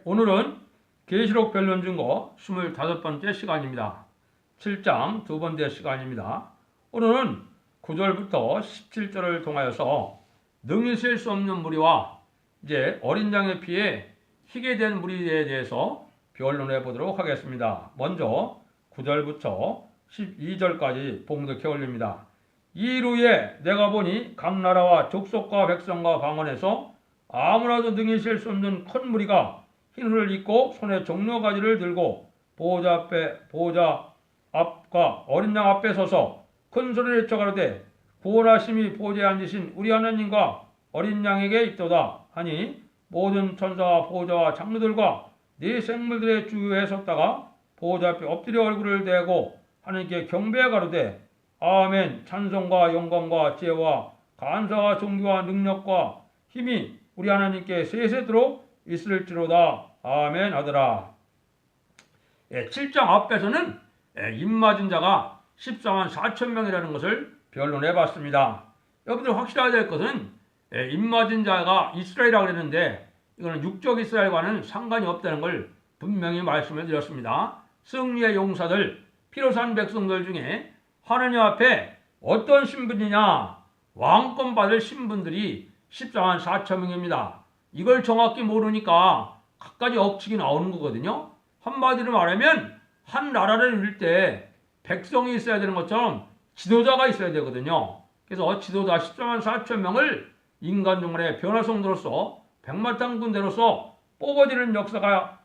오늘은 계시록 변론 증거 25번째 시간입니다. 7장 두 번째 시간입니다. 오늘은 9절부터 17절을 통하여서 능히 셀 수 없는 무리와 이제 어린 양의 피에 희게 된 무리에 대해서 변론해 보도록 하겠습니다. 먼저 9절부터 12절까지 봉독해 올립니다. 이일 후에 내가 보니 각 나라와 족속과 백성과 방언에서 아무나도 능히 셀 수 없는 큰 무리가 흰 후를 입고 손에 종려가지를 들고 보호자 앞과 어린 양 앞에 서서 큰 소리를 외쳐 가로되 구원하심이 보좌에 앉으신 우리 하나님과 어린 양에게 있도다 하니 모든 천사와 보호자와 장로들과 네 생물들의 주위에 섰다가 보호자 앞에 엎드려 얼굴을 대고 하나님께 경배해 가로되 아멘. 찬송과 영광과 지혜와 간사와 존귀와 능력과 힘이 우리 하나님께 세세도록 있을지로다. 아멘 하더라. 7장 앞에서는 입맞은 자가 14만 4천 명이라는 것을 변론해 봤습니다. 여러분들 확실해야 될 것은 입맞은 자가 이스라엘이라고 그랬는데 이거는 육적 이스라엘과는 상관이 없다는 걸 분명히 말씀을 드렸습니다. 승리의 용사들, 피로 산 백성들 중에 하나님 앞에 어떤 신분이냐? 왕권 받을 신분들이 14만 4천 명입니다. 이걸 정확히 모르니까 갖가지 억측이 나오는 거거든요. 한마디로 말하면 한 나라를 이룰 때 백성이 있어야 되는 것처럼 지도자가 있어야 되거든요. 그래서 지도자 14만 4천 명을 인간 중간의 변화성도로서 백마탄 군대로서 뽑아지는 역사가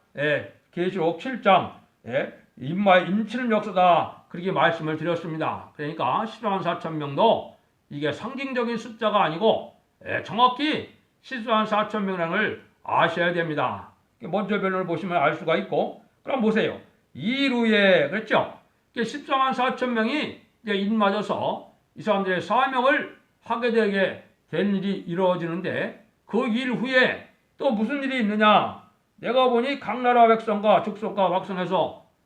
계시록 7장 인치는 역사다. 그렇게 말씀을 드렸습니다. 그러니까 14만 4천 명도 이게 상징적인 숫자가 아니고 정확히 14만 4천 명이라는 걸 아셔야 됩니다. 먼저 변론을 보시면 알 수가 있고, 그럼 보세요. 이일 후에 그랬죠? 14만 4천 명이 이제 입맞아서 이 사람들의 사명을 하게 되게 된 일이 이루어지는데 그 일 후에 또 무슨 일이 있느냐? 내가 보니 각 나라 백성과 족속과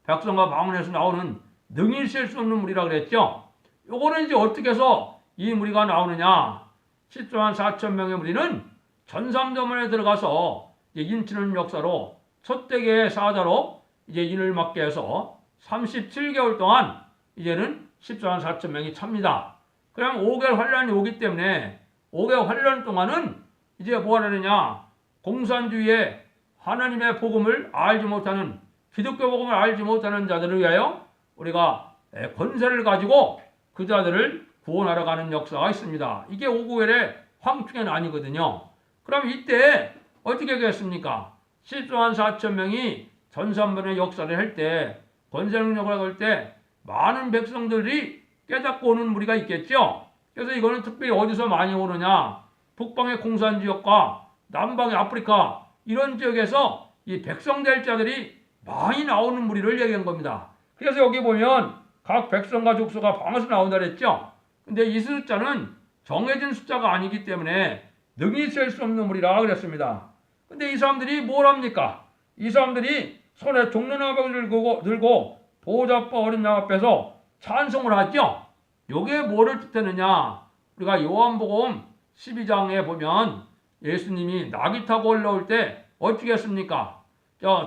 백성과 방언에서 나오는 능히 셀 수 없는 무리라 그랬죠? 요거는 이제 어떻게 해서 이 무리가 나오느냐? 14만 4천 명의 무리는 전삼도문에 들어가서 인치는 역사로 첫대계의 사자로 이제 인을 맡게 해서 37개월 동안 이제는 14만 4천 명이 찹니다. 그럼 5개월 환란이 오기 때문에 5개월 환란 동안은 이제 뭐 하느냐? 공산주의의 하나님의 복음을 알지 못하는, 기독교 복음을 알지 못하는 자들을 위하여 우리가 권세를 가지고 그 자들을 구원하러 가는 역사가 있습니다. 이게 5개월의 황충의 난이거든요. 그럼 이때 어떻게 하겠습니까? 14만 4천 명이 전산번의 역사를 할 때, 권세 능력을 할 때 많은 백성들이 깨닫고 오는 무리가 있겠죠. 그래서 이거는 특별히 어디서 많이 오느냐? 북방의 공산 지역과 남방의 아프리카 이런 지역에서 이 백성 될 자들이 많이 나오는 무리를 얘기한 겁니다. 그래서 여기 보면 각 백성과 족속과 방에서 나온다 그랬죠. 근데 이 숫자는 정해진 숫자가 아니기 때문에 능히 셀 수 없는 무리라 그랬습니다. 근데 이 사람들이 뭘 합니까? 이 사람들이 손에 종려나무를 들고 보호자 앞과 어린 양 앞에서 찬송을 하죠. 요게 뭐를 뜻하느냐? 우리가 요한복음 12장에 보면 예수님이 낙이 타고 올라올 때 어떻게 했습니까?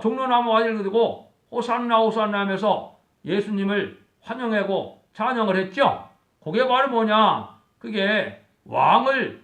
종려나무 아이를 들고 호산나 호산나 하면서 예수님을 환영하고 찬양을 했죠. 그게 바로 뭐냐? 그게 왕을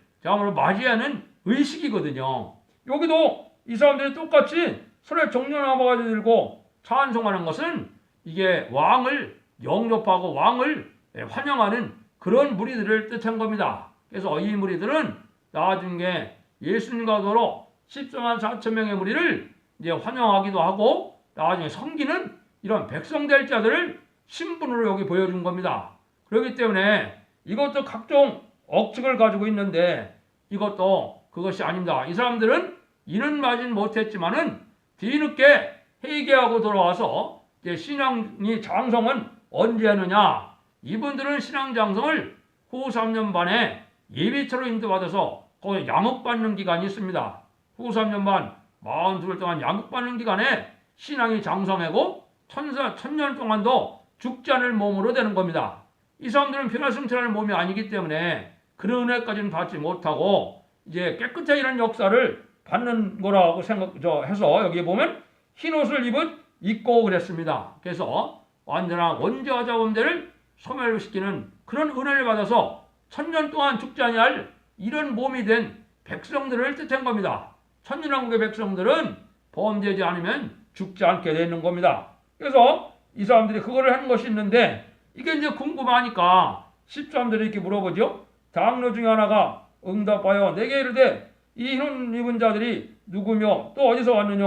맞이하는 의식이거든요. 여기도 이 사람들이 똑같이 손에 종려나무가 들고 찬송하는 것은 이게 왕을 영접하고 왕을 환영하는 그런 무리들을 뜻한 겁니다. 그래서 이 무리들은 나중에 예수님과 더불어 14만 4천 명의 무리를 이제 환영하기도 하고 나중에 섬기는 이런 백성 될 자들을 신분으로 여기 보여준 겁니다. 그렇기 때문에 이것도 각종 억측을 가지고 있는데 이것도 그것이 아닙니다. 이 사람들은 이는 맞진 못했지만은 뒤늦게 회개하고 돌아와서 이제 신앙이 장성은 언제 하느냐? 이분들은 신앙 장성을 후 3년 반에 예비처로 인도받아서 거기 양육받는 기간이 있습니다. 후 3년 반 42일 동안 양육받는 기간에 신앙이 장성하고 천년 동안도 죽지 않을 몸으로 되는 겁니다. 이 사람들은 변화승천할 몸이 아니기 때문에 그런 은혜까지는 받지 못하고 이제 깨끗하게 이런 역사를 받는 거라고 해서 여기 보면 흰 옷을 입고 그랬습니다. 그래서 완전한 원죄와 자범죄를 소멸시키는 그런 은혜를 받아서 천년 동안 죽지 아니할 이런 몸이 된 백성들을 뜻한 겁니다. 천년왕국의 백성들은 범죄하지 않으면 죽지 않게 되는 겁니다. 그래서 이 사람들이 그거를 하는 것이 있는데 이게 이제 궁금하니까 13절에 이렇게 물어보죠. 장로 중에 하나가 응답하여 내게 이르되 이 흰 입은 자들이 누구며 또 어디서 왔느냐.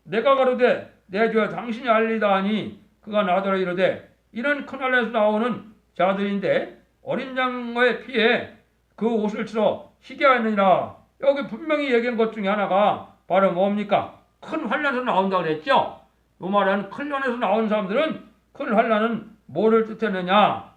내가 가로되 내 주여 당신이 알리다 하니 그가 나더러 이르되 이는 큰하늘에서 나오는 자들인데 어린 양의 피에 그 옷을 치러 희게 하느니라. 여기 분명히 얘기한 것 중에 하나가 바로 뭡니까? 큰 환란에서 나온다고 그랬죠. 이 말은 큰 환란에서 나온 사람들은 큰 환란은 뭐를 뜻하느냐.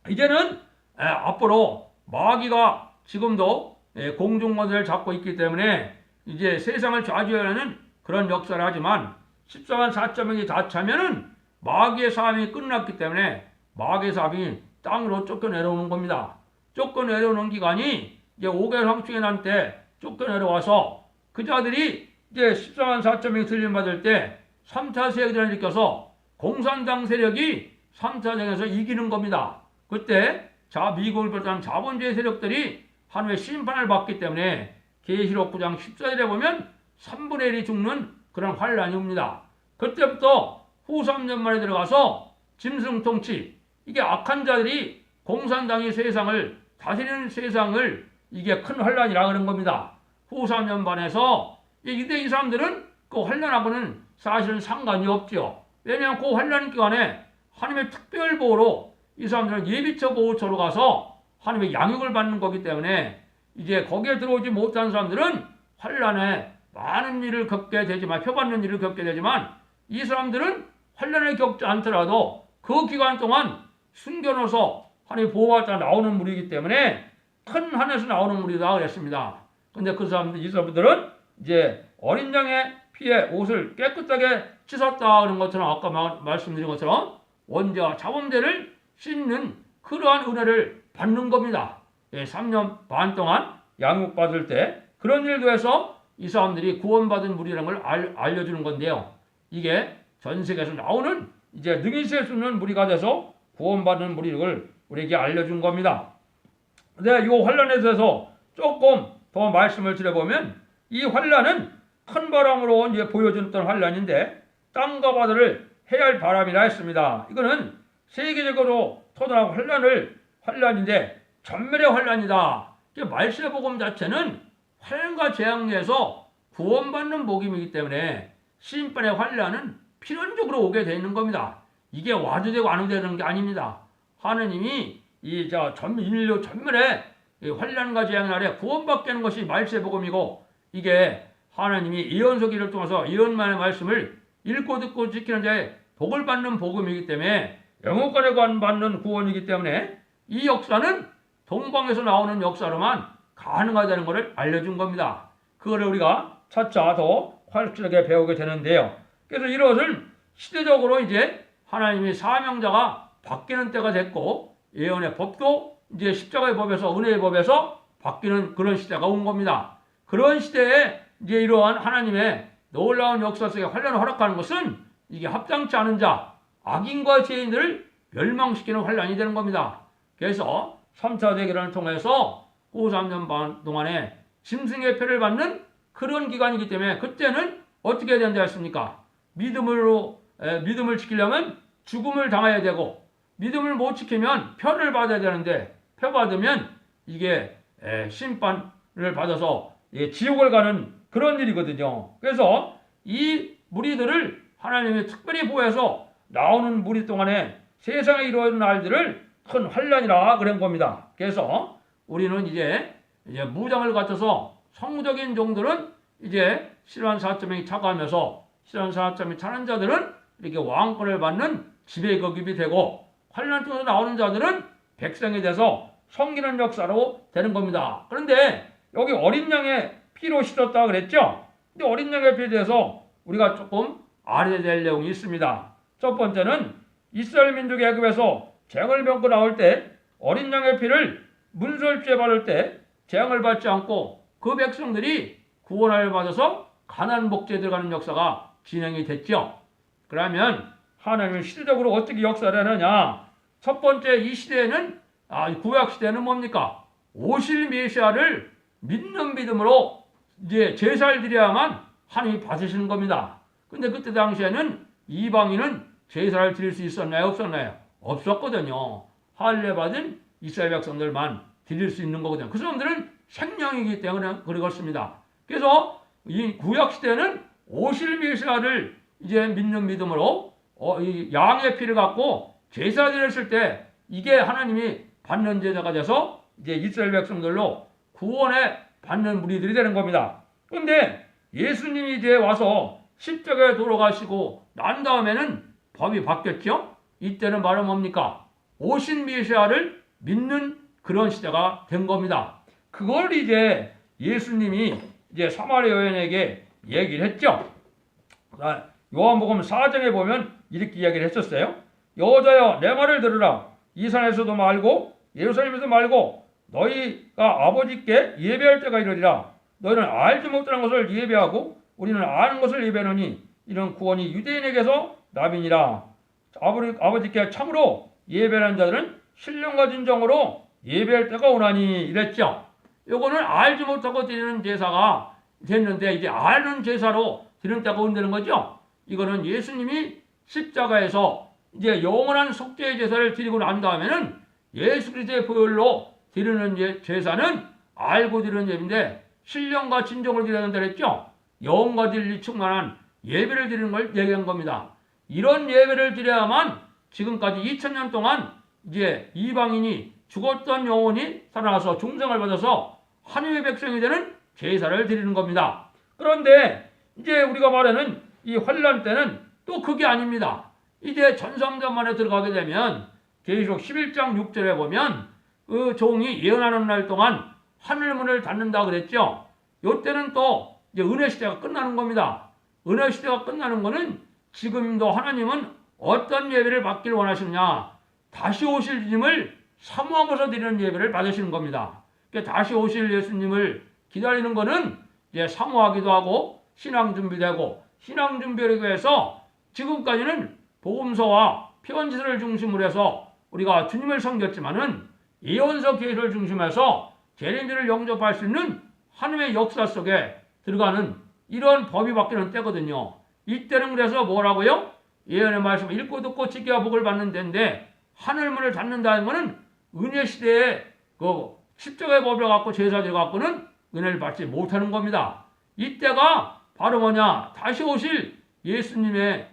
이제는 앞으로 마귀가 지금도 공중권세를 잡고 있기 때문에 이제 세상을 좌지하려는 그런 역사를 하지만 14만 4천명이 다 차면은 마귀의 사함이 끝났기 때문에 마귀의 사함이 땅으로 쫓겨내려오는 겁니다. 쫓겨내려오는 기간이 이제 5개월 황충의 때 쫓겨내려와서 그 자들이 이제 14만 4천명이 들림받을 때 3차 세계대전을 일으켜서 공산당 세력이 3차 세계에서 이기는 겁니다. 그때 미국을 비롯한 자본주의 세력들이 하나님의 심판을 받기 때문에 계시록 9장 14절에 보면 3분의 1이 죽는 그런 환란이 옵니다. 그때부터 후 3년 만에 들어가서 짐승통치, 이게 악한 자들이 공산당이 세상을 다스리는 세상을 이게 큰 환란이라 그런 겁니다. 후 3년 반에서 이 사람들은 그 환란하고는 사실은 상관이 없죠. 왜냐하면 그 환란 기간에 하나님의 특별 보호로 이 사람들은 예비처 보호처로 가서 하나님의 양육을 받는 거기 때문에 이제 거기에 들어오지 못한 사람들은 환란에 많은 일을 겪게 되지만, 표받는 일을 겪게 되지만, 이 사람들은 환란을 겪지 않더라도 그 기간 동안 숨겨놓아서 하나님 보호받아 나오는 무리이기 때문에 큰 한에서 나오는 무리다 그랬습니다. 근데 이 사람들은 이제 어린 양의 피에 옷을 깨끗하게 씻었다 그런 것처럼 아까 말씀드린 것처럼 원죄와 자범죄를 씻는 그러한 은혜를 받는 겁니다. 3년 반 동안 양육받을 때 그런 일도 해서 이 사람들이 구원받은 무리라는 걸 알려주는 건데요. 이게 전 세계에서 나오는 이제 능히 셀 수 있는 무리가 돼서 구원받는 무리를 우리에게 알려준 겁니다. 근데 이 환란에 대해서 조금 더 말씀을 드려보면 이 환란은 큰 바람으로 이제 보여줬던 환란인데 땅과 바다를 해할 바람이라 했습니다. 이거는 세계적으로 터져나온 환란인데 전멸의 환란이다. 말세 복음 자체는 환란과 재앙에서 구원받는 복음이기 때문에 심판의 환란은 필연적으로 오게 되어 있는 겁니다. 이게 와도 되고 안 와도 되는 게 아닙니다. 하느님이 인류 전멸의 환란과 재앙의 날에 구원받게 하는 것이 말세 복음이고, 이게 하나님이 예언서기를 통해서 예언만의 말씀을 읽고 듣고 지키는 자의 복을 받는 복음이기 때문에 영원권에 받는 구원이기 때문에 이 역사는 동방에서 나오는 역사로만 가능하다는 것을 알려준 겁니다. 그거를 우리가 차차 더 확실하게 배우게 되는데요. 그래서 이것은 시대적으로 이제 하나님의 사명자가 바뀌는 때가 됐고, 예언의 법도 이제 십자가의 법에서, 은혜의 법에서 바뀌는 그런 시대가 온 겁니다. 그런 시대에 이제 이러한 하나님의 놀라운 역사 속에 환란을 허락하는 것은 이게 합당치 않은 자, 악인과 죄인들을 멸망시키는 환란이 되는 겁니다. 그래서 3차 대결을 통해서 후 3년 반 동안에 짐승의 표를 받는 그런 기간이기 때문에 그때는 어떻게 해야 된다 했습니까? 믿음을 지키려면 죽음을 당해야 되고, 믿음을 못 지키면 표를 받아야 되는데, 표 받으면 이게 심판을 받아서 지옥을 가는 그런 일이거든요. 그래서 이 무리들을 하나님이 특별히 보호해서 나오는 무리 동안에 세상에 이루어지는 날들을 큰 환란이라 그런 겁니다. 그래서 우리는 이제 무장을 갖춰서 성적인 종들은 이제 실현 4점이 차가하면서 실현 4점이 차는 자들은 이렇게 왕권을 받는 지배급이 되고, 환란 중에서 나오는 자들은 백성이 돼서 섬기는 역사로 되는 겁니다. 그런데 여기 어린 양의 피로 씻었다 그랬죠? 근데 어린 양의 피에 대해서 우리가 조금 알아야 될 내용이 있습니다. 첫 번째는 이스라엘 민족의 애굽에서 재앙을 병고 나올 때 어린 양의 피를 문설주에 바를 때 재앙을 받지 않고 그 백성들이 구원을 받아서 가나안 복지에 들어가는 역사가 진행이 됐죠. 그러면 하나님은 시대적으로 어떻게 역사를 하느냐? 첫 번째 이 시대에는 구약 시대는 뭡니까? 오실 메시아를 믿는 믿음으로 이제 제사를 드려야만 하나님이 받으시는 겁니다. 근데 그때 당시에는 이방인은 제사를 드릴 수 있었나요? 없었나요? 없었거든요. 할례 받은 이스라엘 백성들만 드릴 수 있는 거거든요. 그 사람들은 생명이기 때문에 그렇습니다. 그래서 이 구약 시대는 오실 메시아를 이제 믿는 믿음으로 이 양의 피를 갖고 제사 드렸을 때 이게 하나님이 받는 제사가 돼서 이제 이스라엘 백성들로 구원에 받는 무리들이 되는 겁니다. 그런데 예수님이 이제 와서 십자가에 돌아가시고 난 다음에는 법이 바뀌었죠. 이때는 바로 뭡니까? 오신 메시아를 믿는 그런 시대가 된 겁니다. 그걸 이제 예수님이 이제 사마리아 여인에게 얘기를 했죠. 요한복음 4장에 보면 이렇게 이야기를 했었어요. 여자여 내 말을 들으라. 이 산에서도 말고 예루살렘에서도 말고 너희가 아버지께 예배할 때가 이르리라. 너희는 알지 못하는 것을 예배하고 우리는 아는 것을 예배하노니 이런 구원이 유대인에게서 나비니라. 아버지께 참으로 예배하는 자들은 신령과 진정으로 예배할 때가 오나니 이랬죠. 요거는 알지 못하고 드리는 제사가 됐는데 이제 아는 제사로 드리는 때가 온다는 거죠. 이거는 예수님이 십자가에서 이제 영원한 속죄의 제사를 드리고 난 다음에는 예수 그리스도의 보혈로 드리는 제사는 알고 드리는 예배인데 신령과 진정을 드려야 된다 그랬죠. 영과 진리 충만한 예배를 드리는 걸 얘기한 겁니다. 이런 예배를 드려야만 지금까지 2000년 동안 이제 이방인이 죽었던 영혼이 살아나서 중생을 받아서 하나님의 백성이 되는 제사를 드리는 겁니다. 그런데 이제 우리가 말하는 이 환란 때는 또 그게 아닙니다. 이제 전성전만에 들어가게 되면 계시록 11장 6절에 보면 그 종이 예언하는 날 동안 하늘문을 닫는다 그랬죠. 이때는 또 이제 은혜 시대가 끝나는 겁니다. 은혜 시대가 끝나는 거는 지금도 하나님은 어떤 예배를 받기를 원하시느냐? 다시 오실 주님을 사모하면서 드리는 예배를 받으시는 겁니다. 그러니까 다시 오실 예수님을 기다리는 거는 이제 사모하기도 하고 신앙 준비되고 신앙 준비를 위해서 지금까지는 복음서와 편지서를 중심으로 해서 우리가 주님을 섬겼지만은 예언서 계시를 중심해서 재림절을 영접할 수 있는 하나님의 역사 속에 들어가는 이런 법이 바뀌는 때거든요. 이때는 그래서 뭐라고요? 예언의 말씀을 읽고 듣고 지켜야 복을 받는 데인데 하늘문을 닫는다는 것은 은혜 시대에 그 십자가의 법을 갖고 제사를 갖고는 은혜를 받지 못하는 겁니다. 이때가 바로 뭐냐? 다시 오실 예수님을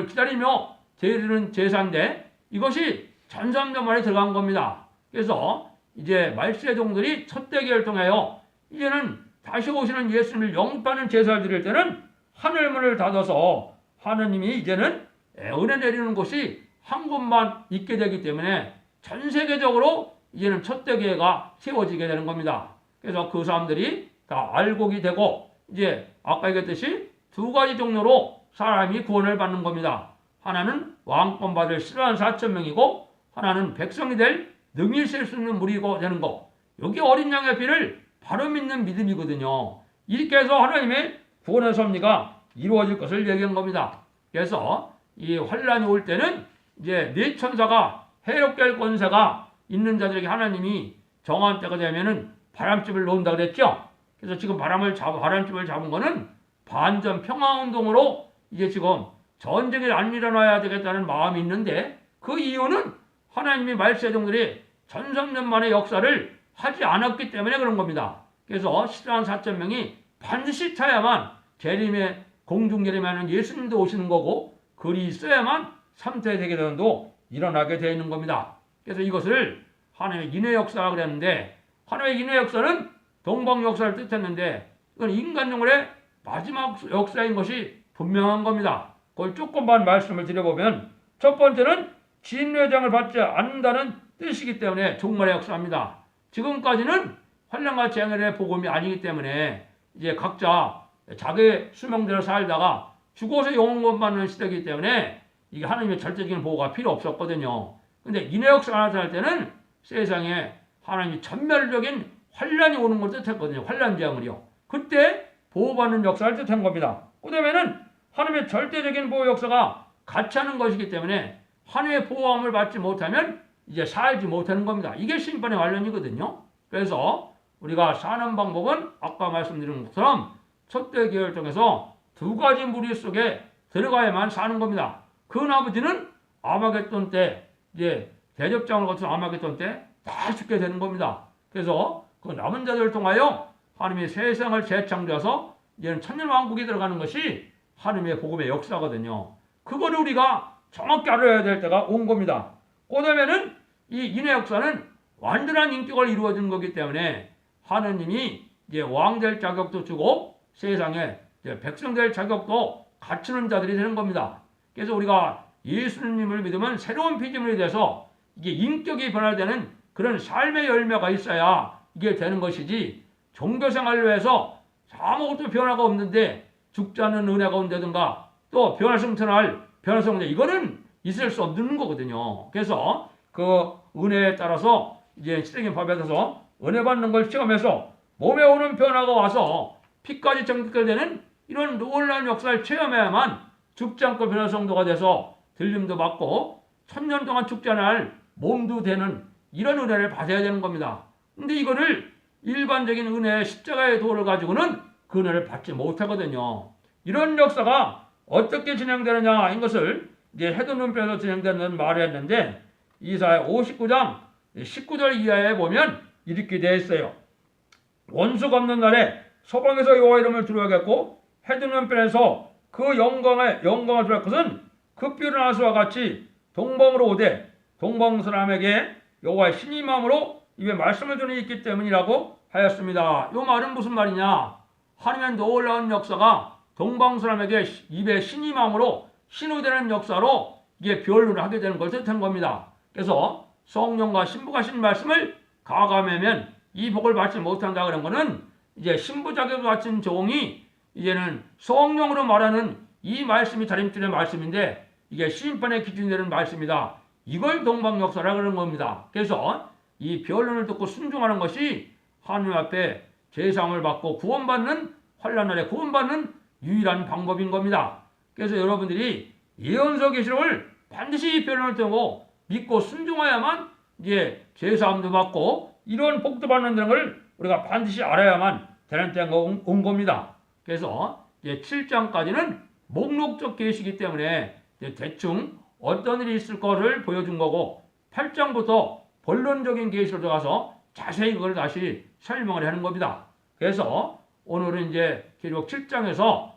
기다리며 드리는 제사인데 이것이 전삼전만에 들어간 겁니다. 그래서 이제 말세종들이 첫 대계를 통하여 이제는 다시 오시는 예수님을 영접하는 제사를 드릴 때는 하늘문을 닫아서 하느님이 이제는 은혜 내리는 곳이 한 곳만 있게 되기 때문에 전 세계적으로 이제는 첫 대계가 세워지게 되는 겁니다. 그래서 그 사람들이 다 알곡이 되고 이제 아까 얘기했듯이 두 가지 종류로 사람이 구원을 받는 겁니다. 하나는 왕권 받을 실한 4,000명이고 하나는 백성이 될 능히 쓸 수 있는 무리고 되는 거. 여기 어린 양의 피를 바로 믿는 믿음이거든요. 이렇게 해서 하나님의 구원의 섭리가 이루어질 것을 얘기한 겁니다. 그래서 이 환란이 올 때는 이제 네 천사가 해롭게 할 권세가 있는 자들에게 하나님이 정한 때가 되면은 바람집을 놓는다 그랬죠. 그래서 지금 바람집을 잡은 거는 반전 평화운동으로 이제 지금 전쟁이 안 일어나야 되겠다는 마음이 있는데 그 이유는 하나님이 말세종들이 전성년만의 역사를 하지 않았기 때문에 그런 겁니다. 그래서 14,000명이 반드시 차야만 재림의 공중재림하는 예수님도 오시는 거고 글이 있어야만 3태 세계대전도 일어나게 되어 있는 겁니다. 그래서 이것을 하나님의 인의 역사라고 그랬는데 하나님의 인의 역사는 동방 역사를 뜻했는데 이건 인간용어의 마지막 역사인 것이 분명한 겁니다. 그걸 조금만 말씀을 드려보면 첫 번째는 진례장을 받지 않는다는 뜻이기 때문에 종말의 역사입니다. 지금까지는 환란과 재앙의 복음이 아니기 때문에 이제 각자 자기 수명대로 살다가 죽어서 영원권 받는 시대이기 때문에 이게 하나님의 절대적인 보호가 필요 없었거든요. 근데 인의 역사가 나타날 때는 세상에 하나님이 전멸적인 환란이 오는 걸 뜻했거든요. 환란 재앙을요. 그때 보호받는 역사를 뜻한 겁니다. 그 다음에는 하나님의 절대적인 보호 역사가 같이 하는 것이기 때문에 하나님의 보호함을 받지 못하면 이제 살지 못하는 겁니다. 이게 심판의 관련이거든요. 그래서 우리가 사는 방법은 아까 말씀드린 것처럼 첫째 계열 중에서 두 가지 무리 속에 들어가야만 사는 겁니다. 그 나머지는 아마겟돈 때, 이제 대접장을 거친 아마겟돈 때 다 죽게 되는 겁니다. 그래서 그 남은 자들을 통하여 하나님이 세상을 재창조해서 이제는 천년왕국이 들어가는 것이 하나님의 복음의 역사거든요. 그거를 우리가 정확히 알아야 될 때가 온 겁니다. 그 다음에는 이 인의 역사는 완전한 인격을 이루어진 거기 때문에 하느님이 이제 왕 될 자격도 주고 세상에 이제 백성 될 자격도 갖추는 자들이 되는 겁니다. 그래서 우리가 예수님을 믿으면 새로운 피조물이 돼서 이게 인격이 변화되는 그런 삶의 열매가 있어야 이게 되는 것이지, 종교생활로 해서 아무것도 변화가 없는데 죽지 않는 은혜가 온다든가 또 변화성천할 변화성 이거는 있을 수 없는 거거든요. 그래서 그 은혜에 따라서 이제 시대적인 법에 따라서 은혜 받는 걸 체험해서 몸에 오는 변화가 와서 피까지 정결되는 이런 놀라운 역사를 체험해야만 죽지 않고 변화성도가 돼서 들림도 받고 천년 동안 죽지 않을 몸도 되는 이런 은혜를 받아야 되는 겁니다. 근데 이거를 일반적인 은혜의 십자가의 도를 가지고는 그 은혜를 받지 못하거든요. 이런 역사가 어떻게 진행되느냐 인 것을 이제 헤드눈편에서 진행되는 말을 했는데 이사야 59장 19절 이하에 보면 이렇게 되어 있어요. 원수가 없는 날에 서방에서 여호와 이름을 두려워하겠고 헤드눈편에서 그 영광을 두려워할 것은 급비를 하수와 같이 동방으로 오되 동방 사람에게 여호와의 신이 마음으로 입에 말씀을 전이 있기 때문이라고 하였습니다. 이 말은 무슨 말이냐? 하나님의 놀라운 역사가 동방 사람에게 입에 신이 마음으로 신우되는 역사로 이게 변론을 하게 되는 것을 뜻한 겁니다. 그래서 성령과 신부가 하신 말씀을 가감하면 이 복을 받지 못한다 그런 거는 이제 신부 자격을 갖춘 종이 이제는 성령으로 말하는 이 말씀이 자림줄의 말씀인데 이게 심판의 기준이 되는 말씀이다. 이걸 동방 역사라 그러는 겁니다. 그래서 이 변론을 듣고 순종하는 것이 하나님 앞에 제사함을 받고 구원받는 환난날에 구원받는 유일한 방법인 겁니다. 그래서 여러분들이 예언서 계시록을 반드시 변론을 듣고 믿고 순종해야만 이제 제사함도 받고 이런 복도 받는 걸 우리가 반드시 알아야만 되는 때가 온 겁니다. 그래서 이제 7장까지는 목록적 계시이기 때문에 대충 어떤 일이 있을 거를 보여준 거고 8장부터 본론적인 계시로 들어가서 자세히 그걸 다시 설명을 하는 겁니다. 그래서 오늘은 이제 계시록 7장에서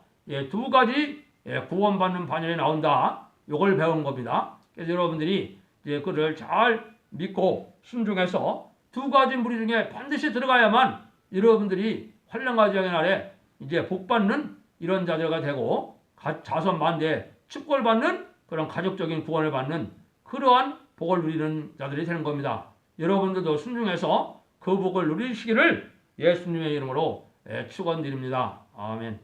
두 가지 구원받는 반열이 나온다. 요걸 배운 겁니다. 그래서 여러분들이 이제 그를 잘 믿고 순종해서 두 가지 무리 중에 반드시 들어가야만 여러분들이 환난과 재앙의 날에 이제 복받는 이런 자들가 되고 자손 만대 축복을 받는 그런 가족적인 구원을 받는 그러한 복을 누리는 자들이 되는 겁니다. 여러분들도 순종해서 그 복을 누리시기를 예수님의 이름으로 축원드립니다. 아멘.